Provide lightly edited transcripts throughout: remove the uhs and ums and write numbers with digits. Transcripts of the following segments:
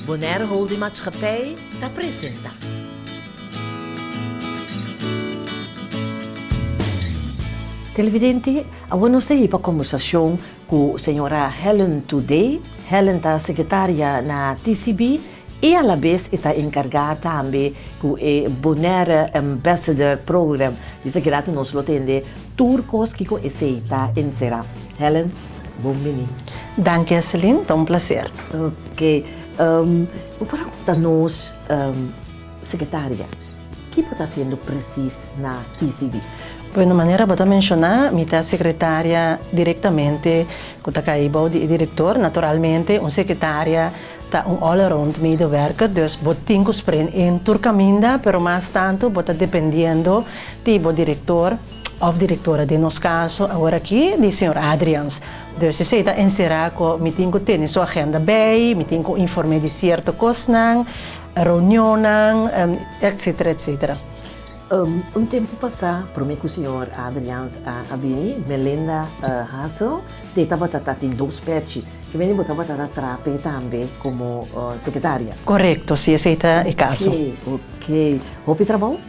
Bonaire Holding Maatschappij te presenta. Televidente, vamos ter uma conversação com a senhora Helen today. Helen é secretária na TCB e, à vez, está encarregada também com o Bonaire Ambassador Program. Isso que lá nós atende turcos que está encerrado. Helen, bom menino. Danke, Celine, é um prazer. Ok. Para contar-nos, secretária, o que está sendo preciso na TCB? De uma maneira, vou mencionar, minha secretária diretamente, com o diretor, naturalmente, uma secretária, all-around medewerker, dus vou ter que spreken em Turcaminda, pero mais tanto, vou estar dependendo do diretor of diretora de nosso caso, agora aqui, do senhor Adrians. Dus se está encerrar com, me tenho que ter sua agenda bem, me tenho que informar de certa coisa, reunião, etc, etc. Tempo passado, prometi que o senhor Adrians Abini, Melinda Hassel, estava tratando dois pets, que vem estava tratando também como secretária. Correto, sim, esse é o caso. Ok. Hope trabalho?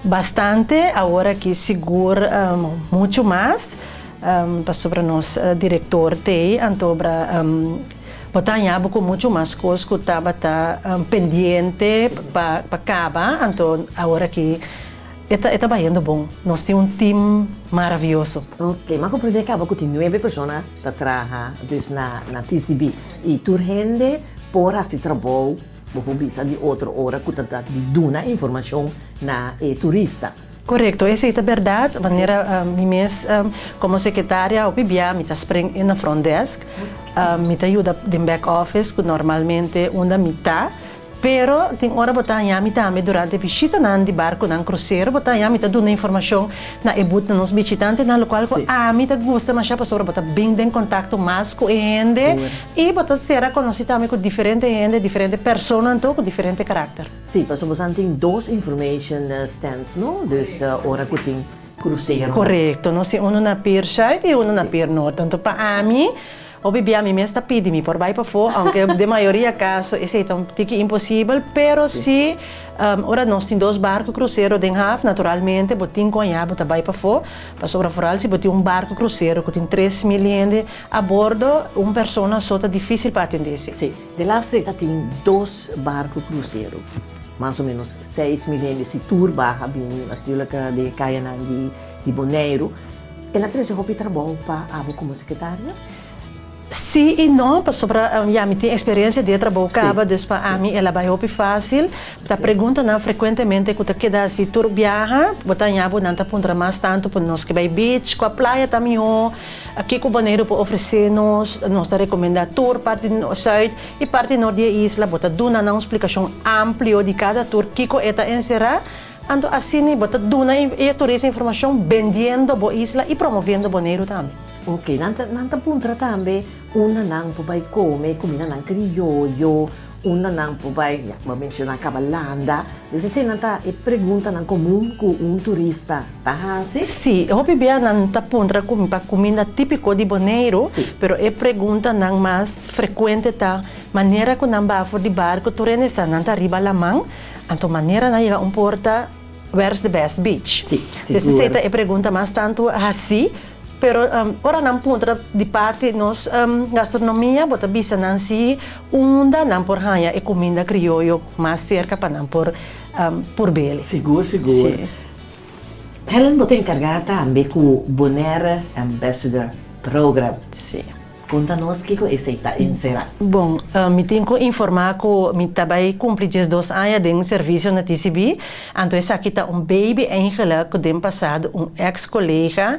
Bastante, agora que seguro muito mais, para nós diretor tem, então para botar com muito mais coisas que estava pendente para acabar, então agora que está indo bom. Nós temos um time maravilhoso. Ok, mas compreende que acaba com 9 pessoas que trabalham na TCB e tu rende por esse trabalho, vou bisa de outra hora que está dando informação na turista. Correto, essa é a verdade. Maneira, como secretária, eu me estou na front desk, me ajuda no back office, que normalmente uma mitad. Pero tem hora botar me também durante a visita de barco na cruzeiro botar me tá dando informação na ebut nos visitantes na local que me tá gosta mas já passou botar bem em contato mais com gente e botar será conhecido também com diferente gente, diferente pessoa então com diferente caráter. Sim, passou você tem dois information stands, não? Dus hora que tem cruzeiro. Correto, nós temos um na pier side e um na pier norte, tanto para mim obviamente, me está pedindo por vai para fora, aunque de maioria casos isso é um pouco impossível, pero se ora nós temos dois barcos cruzeiro de half, naturalmente, botin com a bota vai para fora, para sobreforal se botin barco cruzeiro que tem 3.000 gente a bordo, uma pessoa só está difícil para atender. Sim, de lá estreita tem dois barcos cruzeiro, mais ou menos 6.000 gente, se turba, aquilo que de caia de Bonaire, ela traz roupa e trabalho para a como secretária? Sim e não, sobre me tem experiência de trabalho, para mim ela vai ser fácil. A pergunta não frequentemente que queda se tu viaja, botar em abo não tá ponto mais tanto para nós que vai beach, com a praia também aqui com o Bonaire para oferecer nós recomenda tour parte sul e parte norte da isla, botar duna uma explicação ampla de cada tour que co eta encerrar. Então assim, botar duna e turista informação vendendo a isla e promovendo Bonaire também. Ok, nanta puntra também, uma não vai comer comida não criollo, uma não vai, vou mencionar cabalanda. Você sei nanta e pergunta não comum com turista, tá assim? Sim, eu bebia nanta puntra para comida típico de Bonaire, pero é pergunta não mais frequente tá, maneira que não bafo de barco, tu renesa nanta riba lamang, então maneira na ia porta, where's the best beach? Sim, essa é pergunta mais tanto assim. Pero ora não punta de parte nos gastronomia bota bisa nansi unda não por hanha e comida criollo mais cerca para não por bele. Seguro. Sim. Helen bota encarregada também com o Bonaire Ambassador Program. Sim. Conta-nos que esse está encerrado. Bom, me tenho que informar que me também cumpri 2 anos de serviço na TCB. Então, aqui está baby eigenlijk que tem passado ex-colega.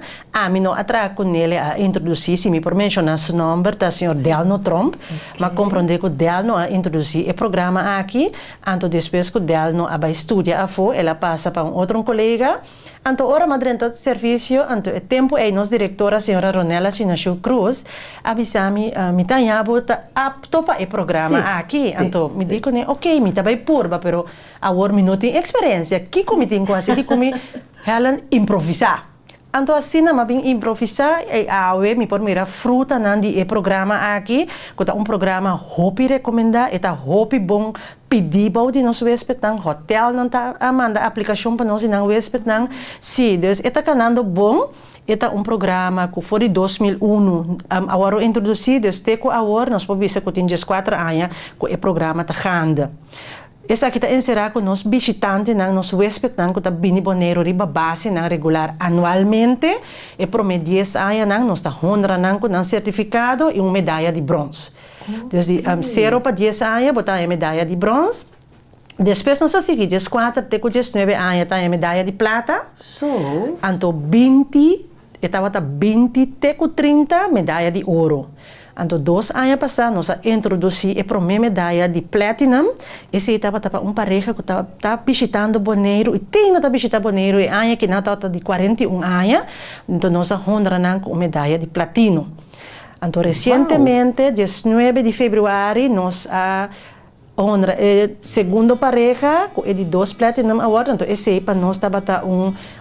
Me não atraco com ele a introduzir, se me por mencionar seu nome, está o senhor Delno Trump. Mas compreender que Delno a introduzir o programa aqui. Então, depois que Delno vai estudar a fora, ela passa para outro colega. Então, ora madrenta de serviço, então, o tempo é nossa diretora, a senhora Ronela Sinachu Cruz, avisami me tanhabo apto para o programa aqui. Então, me digo, ok, me vai purba, pero agora me não tem experiência. Que como tem quase de como Helen improvisar. Anto assim, na mabing improvisar, awe, mi primeira fruta nandi programa aqui, que programa hopi recomenda, eta hopi bom pedir bau de nosso hóspede nang hotel não tá manda aplicação para nós nang hóspede nang, sim, dus eta canando bom. Eta programa que foi de 2001, agora introduzido, teco agora nós podemos ver que tem 4 anos que o programa está ganda. Essa aqui está encerrado com nós visitantes, nós hóspedes, que está bem boneiro, riba base, regular anualmente, e por 10 anos, nós está honra com certificado e uma medalha de bronze. Então, de 0 para 10 anos, botar a medalha de bronze. Depois, nós seguimos, 14 até 19 anos, está a medalha de prata. Então, 20, estava 20 até 30, medalha de ouro. Então, 2 anos passados, nós introduzimos a primeira medalha de platinum. Esse estava pareja que estava visitando Bonaire, e tem que visitar Bonaire, e ano que não estava de 41 anos. Então, nós honramos com a medalha de platino. Então, recentemente, 19 de fevereiro, nós honra segundo pareja é de 2 platinum awards. Então esse para nós estava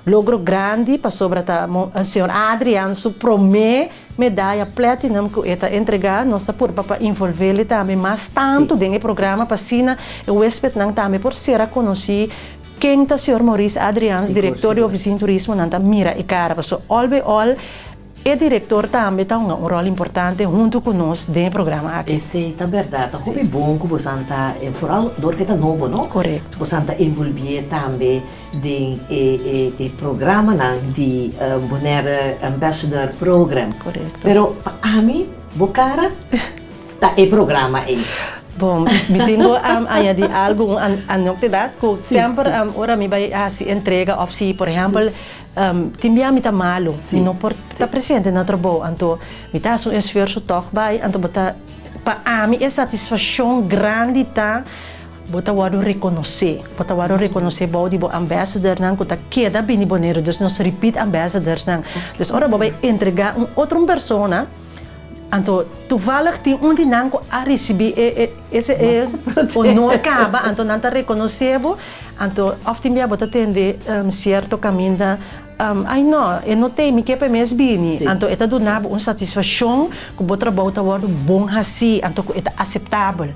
logro grande para sobre o senhor Adriano sua primeira medalha platinum que está entregar nós por para envolver ele também mais tanto dentro do programa para sina o hóspede não também por ser a conhecer quem está o senhor Maurício Adriano diretor de oficina turismo não tá mira e cara para all by all. O diretor também tem um rol importante junto conosco dentro do programa aqui. Esse é verdade. É bom que você está, por que está novo, não? Correto. Você está envolvido também no programa de Bonaire Ambassador Program. Correto. Pero para mim, Bocara, está o programa aí. Bom, me tenho de algo anotado que sempre ora me vai se entrega ou se, por exemplo, timbia me tá malo, não por tá presente na trabalho, então me tá um esforço toch vai, então bota para mim é satisfação grande tá bota waro reconhecer bom de ambassador não que tá queda bem bonito, dus nós repeat ambassadors não, dus ora vai entregar outra persona. Então, toevallig tem de nango a receber esse honor acaba, então não está reconhecível, então often bia bota tende certo caminho da ai não, eu não tenho me que para mes bini, então eta do nabo satisfação que o trabalho tá word bom assim, então eta aceitável.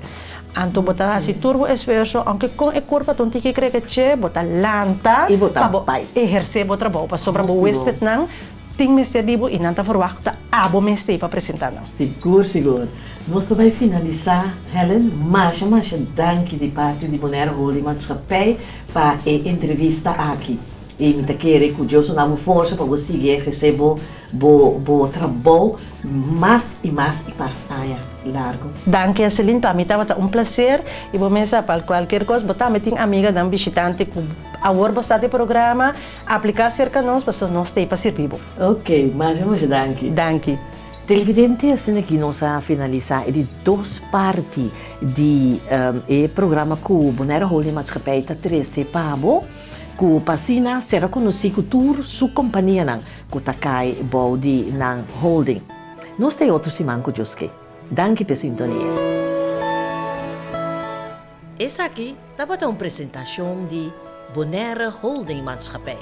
Então bota assim turbo esforço, aunque com a curva ton que crê que che bota lanta e bota pai exercer o trabalho para sobre o hóspede não tem mestre dibo e não está forward tá abo mestre para apresentar não. Seguro. Nós vamos finalizar, Helen, mas danke de parte de Bonaire Holding Maatschappij para a entrevista aqui. E me querer que Deus dá força para você receber bom trabalho mais e mais largo. Danke, Celine, para mim estava prazer e vou pensar para qualquer coisa, botar me tem amiga da visitante que agora você tem programa, aplicar cerca nós para nós ter para servir. Ok, mas danke. Danke. Televidente, assim que nós a finalizar de 2 partes de programa que o Bonaire Holding Maatschappij está treze pabo. Que pasina será conhecido tour sua companhia nang kutakai body nang holding. Nós tem outro simão que Joske. Danke pela sintonia. Essa aqui tá para uma apresentação de Bonaire Holding Maatschappij.